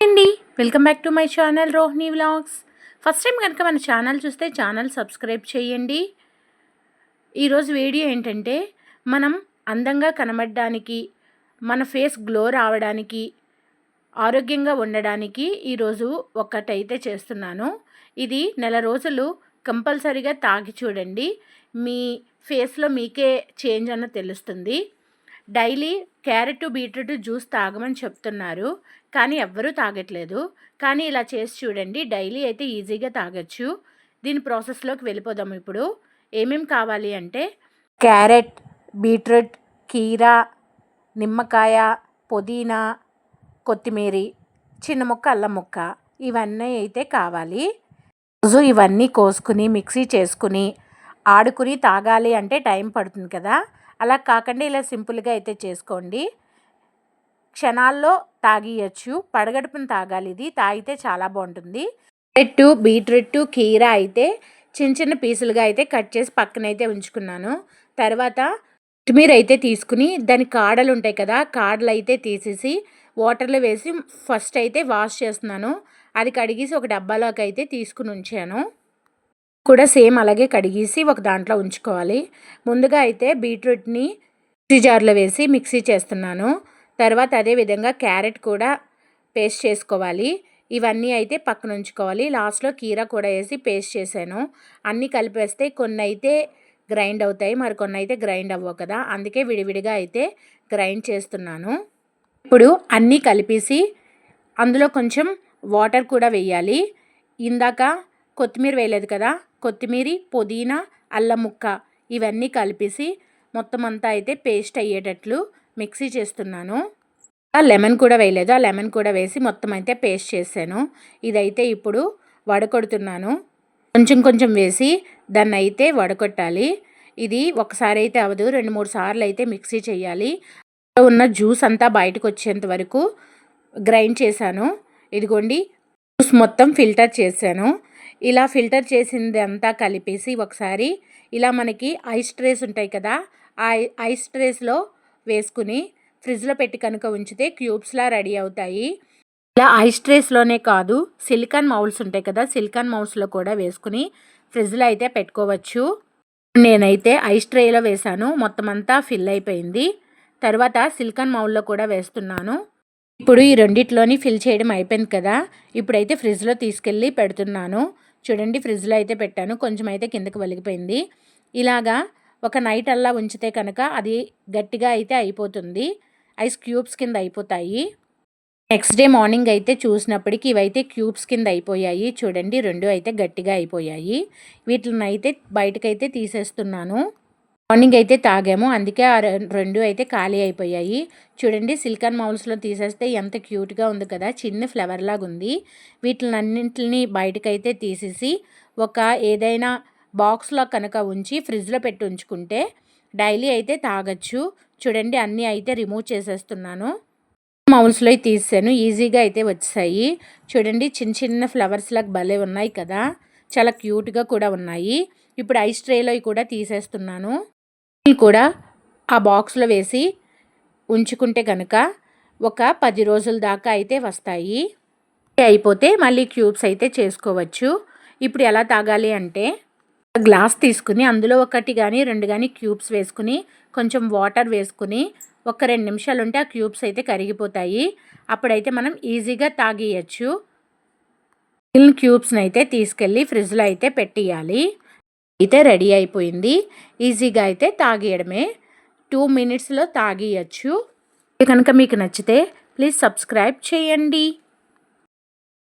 అండి welcome back to my channel Rohini vlogs. First time కనుక మన ఛానల్ చూస్తే ఛానల్ సబ్స్క్రైబ్ చేయండి. ఈరోజు వీడియో ఏంటంటే మనం అందంగా కనబడడానికి, మన ఫేస్ గ్లో రావడానికి, ఆరోగ్యంగా ఉండడానికి ఈరోజు ఒక్కటైతే చేస్తున్నాను. ఇది నెల రోజులు కంపల్సరీగా తాగి చూడండి. మీ ఫేస్లో మీకే చేంజ్ అన్న తెలుస్తుంది. డైలీ క్యారెట్ బీట్రూట్ జ్యూస్ తాగమని చెప్తున్నారు, కానీ ఎవ్వరూ తాగట్లేదు. కానీ ఇలా చేసి చూడండి, డైలీ అయితే ఈజీగా తాగొచ్చు. దీని ప్రాసెస్లోకి వెళ్ళిపోదాం. ఇప్పుడు ఏమేమి కావాలి అంటే క్యారెట్, బీట్రూట్, కీరా, నిమ్మకాయ, పుదీనా, కొత్తిమీర, చిన్న ముక్క అల్లం ముక్క, ఇవన్నీ అయితే కావాలి. రోజు ఇవన్నీ కోసుకుని మిక్సీ చేసుకుని ఆడుకుని తాగాలి అంటే టైం పడుతుంది కదా. అలా కాకుండా ఇలా సింపుల్గా అయితే చేసుకోండి, క్షణాల్లో తాగియచ్చు. పడగడుపున తాగాలి, ఇది తాగితే చాలా బాగుంటుంది. క్యారెట్, బీట్రూట్, కీరా అయితే చిన్న చిన్న పీసులుగా అయితే కట్ చేసి పక్కనైతే ఉంచుకున్నాను. తర్వాత కొత్తిమీర అయితే తీసుకుని దాని కాడలు ఉంటాయి కదా, కాడలు అయితే తీసేసి వాటర్లో వేసి ఫస్ట్ అయితే వాష్ చేస్తున్నాను. అది కడిగేసి ఒక డబ్బాలోకి అయితే తీసుకుని ఉంచాను. కూడా సేమ్ అలాగే కడిగేసి ఒక దాంట్లో ఉంచుకోవాలి. ముందుగా అయితే బీట్రూట్ని మిక్సీ జార్లో వేసి మిక్సీ చేస్తున్నాను. తర్వాత అదేవిధంగా క్యారెట్ కూడా పేస్ట్ చేసుకోవాలి. ఇవన్నీ అయితే పక్కన ఉంచుకోవాలి. లాస్ట్లో కీరా కూడా వేసి పేస్ట్ చేశాను. అన్నీ కలిపేస్తే కొన్ని అయితే గ్రైండ్ అవుతాయి, మరి కొన్ని అయితే గ్రైండ్ అవ్వవు కదా, అందుకే విడివిడిగా అయితే గ్రైండ్ చేస్తున్నాను. ఇప్పుడు అన్నీ కలిపేసి అందులో కొంచెం వాటర్ కూడా వేయాలి. ఇందాక కొత్తిమీర వేయలేదు కదా, కొత్తిమీర, పుదీనా, అల్లం ముక్క ఇవన్నీ కలిపేసి మొత్తం అంతా అయితే పేస్ట్ అయ్యేటట్లు మిక్సీ చేస్తున్నాను. లెమన్ కూడా వేయలేదు, ఆ లెమన్ కూడా వేసి మొత్తం అయితే పేస్ట్ చేశాను. ఇదైతే ఇప్పుడు వడకొడుతున్నాను. కొంచెం కొంచెం వేసి దాన్ని అయితే వడకొట్టాలి. ఇది ఒకసారి అయితే అవ్వదు, 2-3 సార్లు అయితే మిక్సీ చేయాలి. ఉన్న జ్యూస్ అంతా బయటకు వచ్చేంత వరకు గ్రైండ్ చేశాను. ఇదిగోండి, జ్యూస్ మొత్తం ఫిల్టర్ చేశాను. ఇలా ఫిల్టర్ చేసింది అంతా కలిపేసి ఒకసారి ఇలా మనకి ఐస్ ట్రేస్ ఉంటాయి కదా, ఆ ఐస్ ట్రేస్లో వేసుకుని ఫ్రిడ్జ్లో పెట్టి కనుక ఉంచితే క్యూబ్స్లా రెడీ అవుతాయి. ఇలా ఐస్ ట్రేస్లోనే కాదు, సిలికాన్ మౌల్స్ ఉంటాయి కదా, సిలికాన్ మౌల్స్లో కూడా వేసుకుని ఫ్రిడ్జ్లో అయితే పెట్టుకోవచ్చు. నేనైతే ఐస్ ట్రేలో వేసాను, మొత్తం అంతా ఫిల్ అయిపోయింది. తర్వాత సిలికాన్ మౌల్లో కూడా వేస్తున్నాను. ఇప్పుడు ఈ రెండిట్లోని ఫిల్ చేయడం అయిపోయింది కదా, ఇప్పుడైతే ఫ్రిడ్జ్లో తీసుకెళ్ళి పెడుతున్నాను. చూడండి, ఫ్రిడ్జ్లో అయితే పెట్టాను, కొంచెం అయితే కిందకి వలిగిపోయింది. ఇలాగా ఒక నైట్ అలా ఉంచితే కనుక అది గట్టిగా అయితే అయిపోతుంది, ఐస్ క్యూబ్స్ కింద అయిపోతాయి. నెక్స్ట్ డే మార్నింగ్ అయితే చూసినప్పటికీ ఇవైతే క్యూబ్స్ కింద అయిపోయాయి. చూడండి, 2 అయితే గట్టిగా అయిపోయాయి. వీటిని అయితే బయటకైతే తీసేస్తున్నాను. మార్నింగ్ అయితే తాగాము, అందుకే ఆ 2 అయితే ఖాళీ అయిపోయాయి. చూడండి, సిలికాన్ మౌల్స్లో తీసేస్తే ఎంత క్యూట్గా ఉంది కదా, చిన్న ఫ్లవర్ లాగా ఉంది. వీటిని అన్నింటిని బయటకైతే తీసేసి ఒక ఏదైనా బాక్స్లో కనుక ఉంచి ఫ్రిడ్జ్లో పెట్టి ఉంచుకుంటే డైలీ అయితే తాగొచ్చు. చూడండి, అన్నీ అయితే రిమూవ్ చేసేస్తున్నాను. మౌల్స్లో తీసాను, ఈజీగా అయితే వచ్చాయి. చూడండి, చిన్న చిన్న ఫ్లవర్స్ లాగా భలే ఉన్నాయి కదా, చాలా క్యూట్గా కూడా ఉన్నాయి. ఇప్పుడు ఐస్ ట్రేలో కూడా తీసేస్తున్నాను. కూడా ఆ బాక్స్లో వేసి ఉంచుకుంటే కనుక ఒక 10 రోజుల దాకా అయితే వస్తాయి. అయిపోతే మళ్ళీ క్యూబ్స్ అయితే చేసుకోవచ్చు. ఇప్పుడు ఎలా తాగాలి అంటే గ్లాస్ తీసుకుని అందులో 1 కానీ 2 కానీ క్యూబ్స్ వేసుకుని కొంచెం వాటర్ వేసుకుని ఒక 2 నిమిషాలు ఉంటే ఆ క్యూబ్స్ అయితే కరిగిపోతాయి. అప్పుడైతే మనం ఈజీగా తాగేయచ్చు. క్యూబ్స్ని అయితే తీసుకెళ్ళి ఫ్రిడ్జ్లో అయితే పెట్టేయాలి. అయితే రెడీ అయిపోయింది, ఈజీగా అయితే తాగేయడమే, 2 మినిట్స్లో తాగేయచ్చు. కనుక మీకు నచ్చితే ప్లీజ్ సబ్స్క్రైబ్ చేయండి.